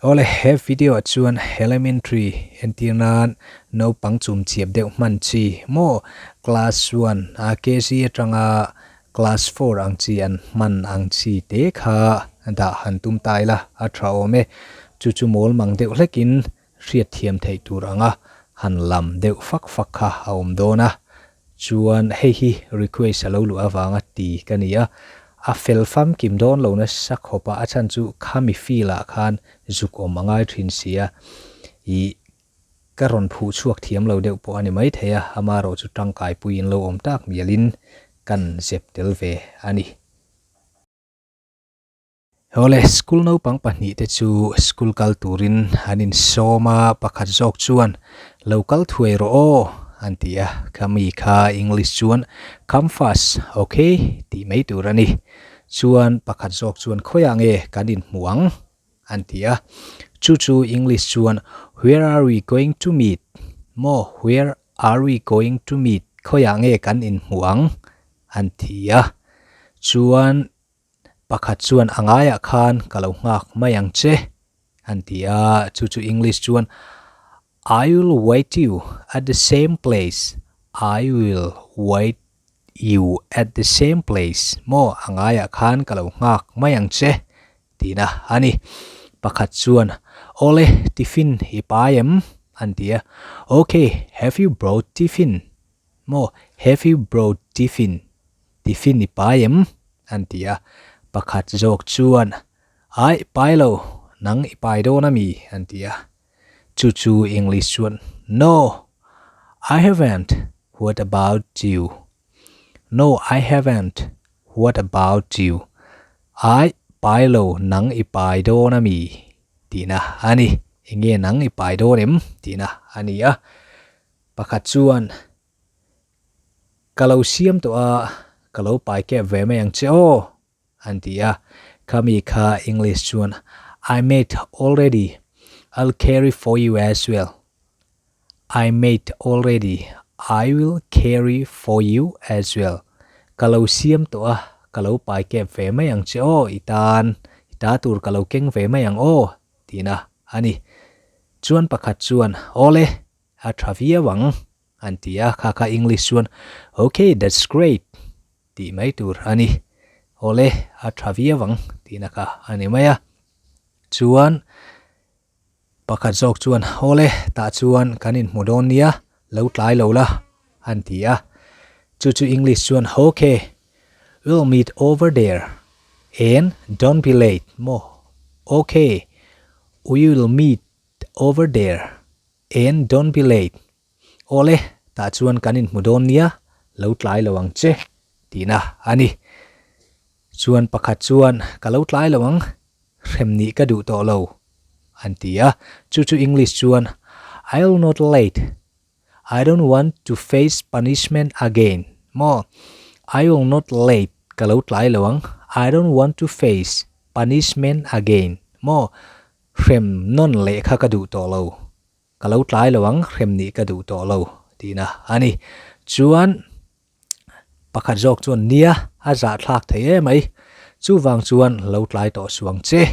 Ole he video chuan elementary entinan no pangchum chiep deuh man chi mo class 1 a kc atanga class 4 ang chi an man ang chi te kha da han tum tai la a tha ome chu chu mol mang deuh hlekin riat thiam thei turanga han lam deuh fak fak kha aum dona chuan hei hi request alo lu awanga ti kania a fel fam kim don lo na sak hopa a chan chu khami fila khan zuk om mangai thin sia I karon phu chuak thiam lo deuh po ani mai theya amaro chu tangkai puin lo om tak mialin kan zep tel ve ani Ole school no pang pahnih te chu school kal turin hanin soma pakhat jok chuan local thuai ro o antia kami kha English chuan come fast okay ti mai turani chuan pakhat jok chuan khoyange kanin muang antia chu English chuan where are we going to meet mo where are we going to meet khoyange kanin muang antia chuan pakhat chuan angaya khan kalau ngak mayang che antia chu English chuan I will wait you at the same place I will wait you at the same place mo angaya khan kalau ngak mayang che tina ani pakhat chuan ole tiffin ipayam antia okay have you brought tiffin mo have you brought tiffin ipayam antia pakhat jok chuan ai pailo nang ipai do na mi antia chu English chuan no I haven't what about you no I haven't what about you ai pailo nang ipai do na mi tina ani inge nang ipai do rem tina ania pakhat chuan kalau siam to a kalau pai ke ve me yang che o antia kami kha English chuan I made already I'll carry for you as well I made already I will carry for you as well kalau siam to a kalau pai ke ve me yang che o ita tur kalau keng ve me yang o tina ani chuan pakhat chuan ole a thavia wang antia kha English chuan okay that's great ti mai tur ani ole a thavia wang tina ka ani maya chuan pakhat jok chuan ole ta chuan kanin mudon nia lo tlai lo la antia chu English chuan okay we'll meet over there and don't be late mo okay we will meet over there and don't be late ole ta chuan kanin mudon nia lo tlai lawang che tina ani chuan pakhat chuan kalau tlai lawang remni ka du to lo antia chu English chuan I'll not late I don't want to face punishment again mo I will not late kalau tlai lawang I don't want to face punishment again mo rem non le kha ka du to lo kalau tlai lawang remni ka du to lo tina ani chuan pakhat jok chuan nia a za thlak thei mai chu wang chuan lo tlai to suang che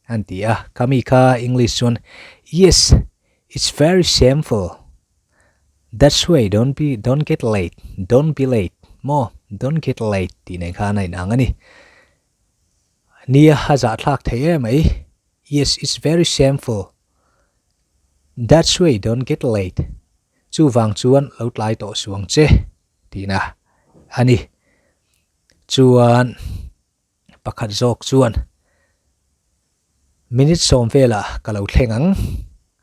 antia kami kha English chuan yes it's very shameful that's why don't get late don't be late mo don't get late ti nei kha nai nang ani nia a za thlak thei mai yes it's very shameful that's why don't get late chu wang chuan lo tlai to suang che tina ani chuan pakhat jok chuan minute som vela kalau thlengang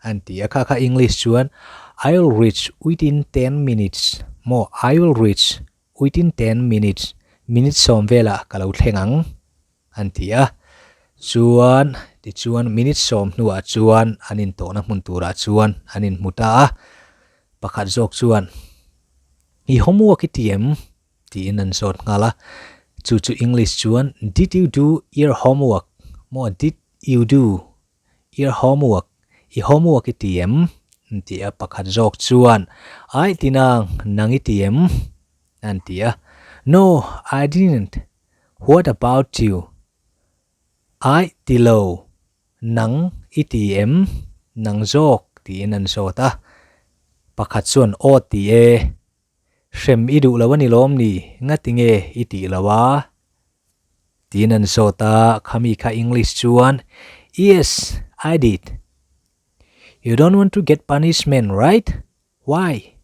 antia kha English chuan I'll reach within 10 minutes mo I will reach within 10 minutes minute som vela kalau thlengang antia chuan ti chuan minute som nuwa chuan anin to na mun tura chuan anin muta pakhat jok chuan I homework itiem ti nan sot ngala chu English chuan did you do your homework mo did you do your homework I homework itiem antia pakhat jok chuan ai tinang nang itiem antia no I didn't what about you I tilo nang iti em nang jok ti nan so ta pakhat chuan o ti e shem idu lawani lom ni ngatinge iti lawa ti nan so ta khami kha English chuan yes I did. You don't want to get punishment, right? Why?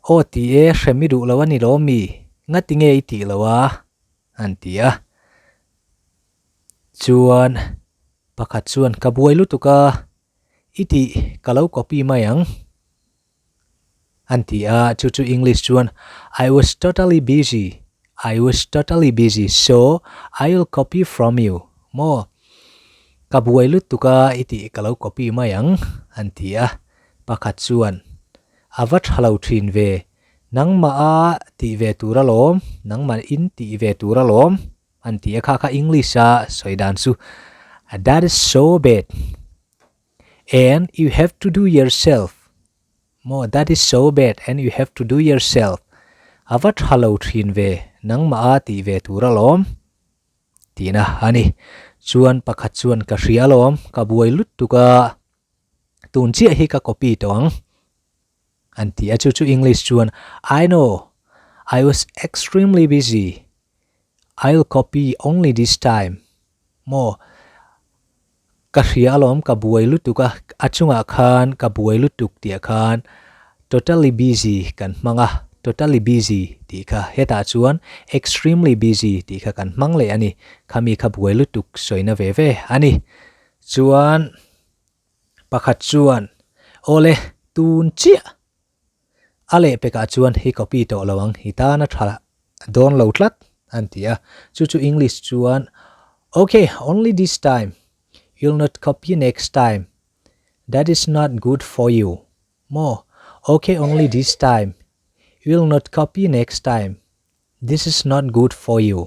O ti e shem idu lawani lom mi ngatinge iti lawa antia chuan pakhat chuan kabuai lutuka iti kalau copy mayang antia chu English chuan I was totally busy so I'll copy from you mo kabuai lutuka iti kalau copy mayang antia pakhat chuan avat halau thin ve nangma a ti ve turalom nangma in ti ve turalom antia kha English a soidan su that is so bad and you have to do yourself mo that is so bad and you have to do yourself avat halau thin ve nangma a ti ve turalom tina ani chuan pakhat chuan ka hrialom ka buai lutuka tunchi hi ka copy tong antia chu English chuan I know I was extremely busy I'll copy only this time mo ka hrialom ka buai lutuka achunga khan ka buai lutuk tia khan totally busy kan manga totally busy ti kha heta chuan extremely busy ti kha kan mangle ani khami kha buai lutuk soina ve ani chuan pakhat chuan ole tun chia ale peka chuan hi copy to lawang hitana thala don lo tlat antia chu English chuan okay only this time you'll not copy next time that is not good for you mo okay only this time you'll not copy next time this is not good for you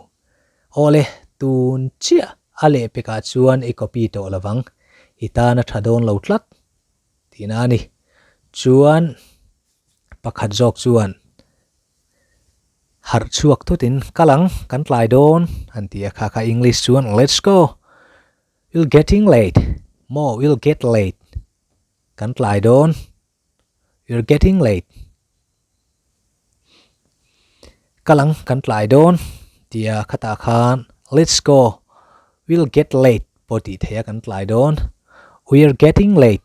ole tun chia ale peka chuan I copy to lawang hitana thadon lo tlat tinani chuan pakhat jok chuan har chuak tutin kalang kan tlai don antia kha English chuan let's go we'll getting late mo we'll get late kan tlai don we're getting late kalang kan tlai don tia khata khan let's go we'll get late poti thea kan tlai don we're getting late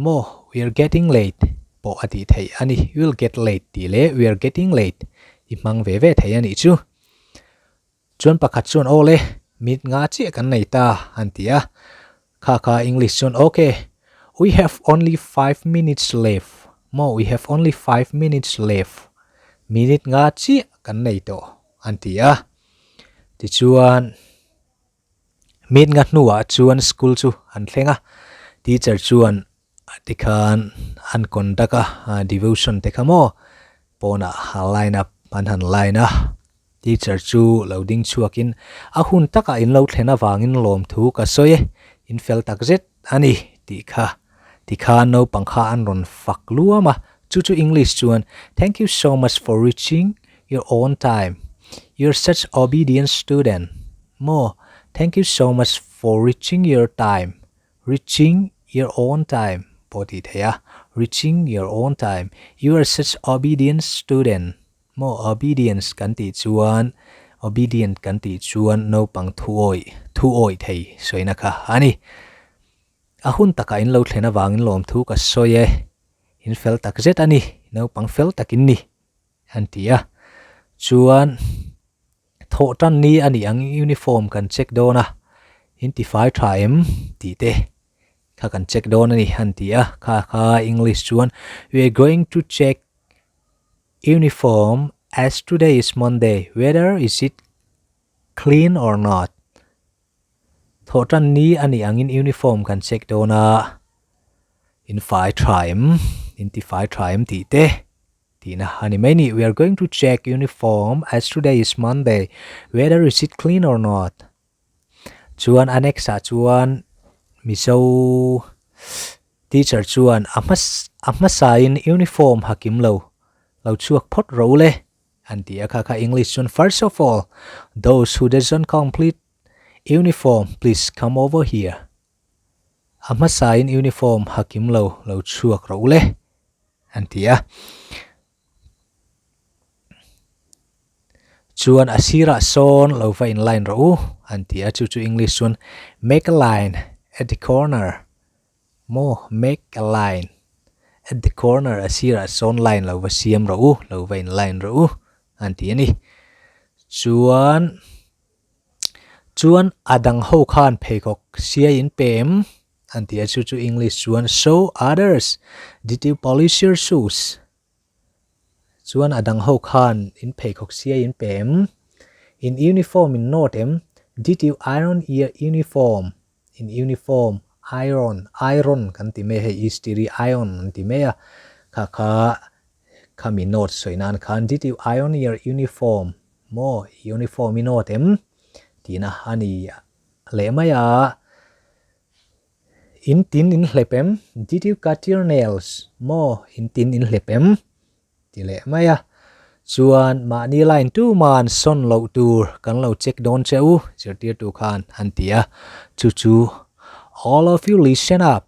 mo we're getting late po ati thei ani we'll get late ti le we're getting late imang ve thei ani chu chuan pakhat chuan ole mit nga chi kan nei ta antia kha English chuan okay we have only 5 minutes left mo we have only 5 minutes left minute nga chi kan nei to antia ti chuan mit nga nuwa chuan school chu an thlenga teacher chuan tikhan an kondaka devotion tekamo pona line up han line a teacher chu loading chuakin a hun taka in lo thlena wangin lom thu ka soye in fel takzet ani tikha no pangkha an ron fak luama chu English chuan thank you so much for reaching your own time you're such obedient student mo thank you so much for reaching your time reaching your own time poti thea reaching your own time you are such obedient student mo obedience kan ti chuan obedient kan ti chuan no pang thu oi thei soina kha ani ahun taka in lo thlena wangin lom thu ka soye in fel tak zet ani no pang fel takin ni antia chuan tho tan ni ani ang uniform kan check dona intify time ti te kha kan check don ani antia kha English chuan we are going to check uniform as today is Monday whether is it clean or not thotan ni ani angin uniform kan check dona in fai time ti te tina hani many we are going to check uniform as today is Monday whether is it clean or not chuan anexa chuan miso teacher chuan ama sain uniform hakim lo chuak phot ro le antia kha English chuan first of all those who doesn't complete Uniform, please come over here. Ama sain uniform hakim lo chuak ro le. Antia. Chuan asira son lo va in line ro. Antia chu English chuan make a line at the corner. Mo make a line at the corner asira son line lo va siam ro lo va in line ro. Antia ni. Chuan adang ho khan phekok sia in pem. Antia chu English chuan show others. Did you polish your shoes? Chuan adang ho khan in phekok sia in pem. In uniform in notem. Did you iron your uniform? In uniform iron kan ti me he istiri iron ti me ya kha kami note soinan khan. Did you iron your uniform? Mo uniform in notem tina ani le maya in tin in hlepem. Did you cut your nails? Mo in tin in hlepem ti le maya. Chuan ma ni line tu man son lo tur kan lo check don cheu tir tu khan antia chu all of you listen up.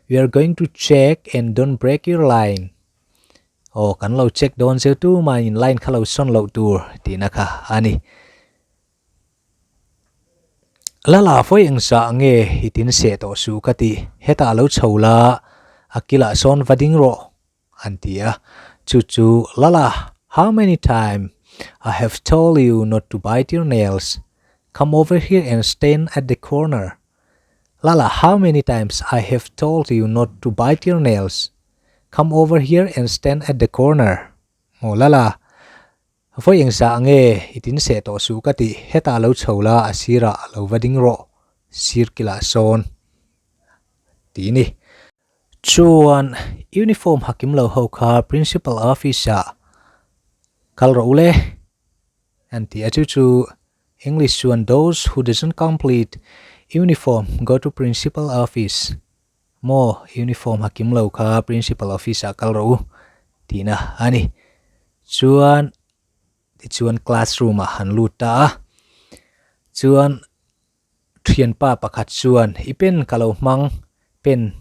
We are going to check and don't break your line. Kan lo check don cheu tu man in line kha lo son lo tur tina kha ani. Lala foi eng sa nge hitin se to su kati heta lo chola akila son vading ro antia chu lala. How many times I have told you not to bite your nails? Come over here and stand at the corner. Lala, how many times I have told you not to bite your nails? Come over here and stand at the corner. Lala, foi eng sa nge itin se to su kati heta lo chola asira lo vading ro sirkila son. Tini. Chuan uniform hakim lo ho kha principal officer. Kalro ule anti chu English chuan those who doesn't complete uniform go to principal office. Mo uniform hakim lo kha principal office kalro tina ani. Chuan classroom han luta. Chuan thian pa pakhat chuan ipen kalo mang pen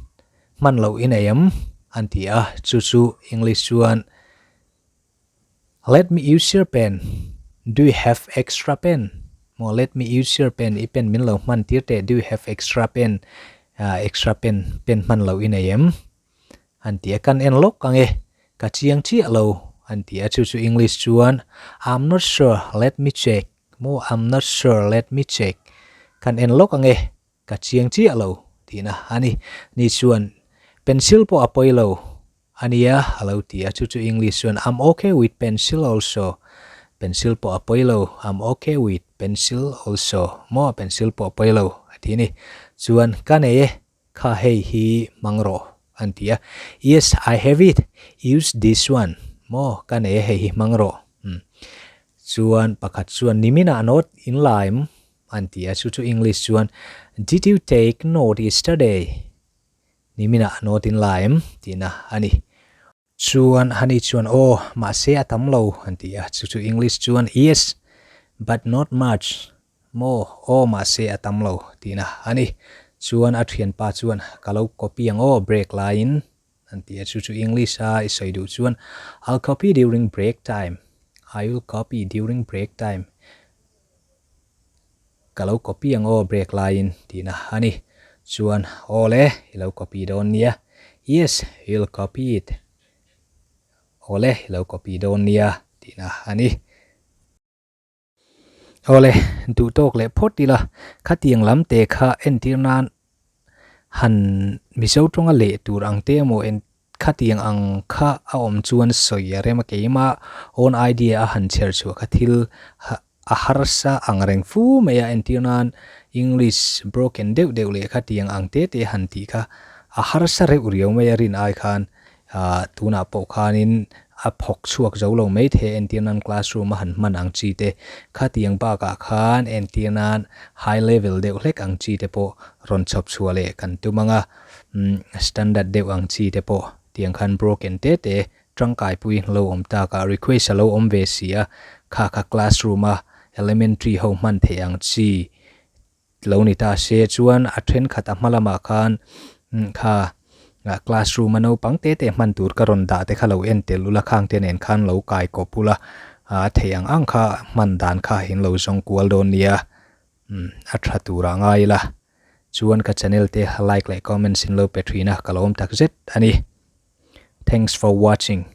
man lo inayam anti chu English chuan let me use your pen. Do you have extra pen? Mo let me use your pen. Ipen min lo man tirte. Do you have extra pen? Extra pen man lo inayam. Antia kan en lok ange ka chiang chi lo. Antia chu English chuan I'm not sure. Let me check. Mo I'm not sure. Let me check. Kan en lok ange ka chiang chi lo. Tina ani ni chuan pencil po apoy lo. Ania hello tia chu English one I'm okay with pencil also. Pencil po apoilo I'm okay with pencil also. Mo pencil po apoilo atini chuan kane kha hei hi mangro antia yes I have it use this one. Mo kane hei hi mangro chuan pakhat chuan nimina note in line antia chu English chuan did you take note yesterday? Nimina note in line tina ani chuan hani chuan ma se atam lo antia chu English chuan yes but not much. Mo ma se atam lo tina ani chuan athian pa chuan kalau copy ang break line antia chu English isaidu chuan I'll copy during break time. I will copy during break time. Kalau copy ang break line tina ani chuan ole ilo copy don nia yes you'll copy it. Ole ilo copy don nia tina ani ole du tok le photila khatiang lam te kha entirnan han miso tonga le turang te mo en khatiang ang kha aom chuan soya rema keima on idea han cher chu khathil a harsa angreng fu meya entirnan English broken deu le khatiang ang te hanti kha a harsa re uriau meya rin ai khan tuna po khanin a phok chuak zolo mai the entirnan classroom han man ang chi te khatiang ba ka khan entirnan high level deu hlek ang chi te po ron chop chuale kan tumanga standard deu ang chi te po tiang khan broken te trangkai pui lo om ta ka request lo om ve sia kha classroom elementary ho man the ang chi lo ni ta se chuan a then khat a hmalama khan kha classroom ano pangte te man tur ka ron da te khalo en tel lula khang te nen khan lo kai ko pula theyang ang kha man dan kha hin lo zong kwal don nia a tha tura ngai la chuan ka channel te like comment sin lo petrina kalom tak zet ani. Thanks for watching.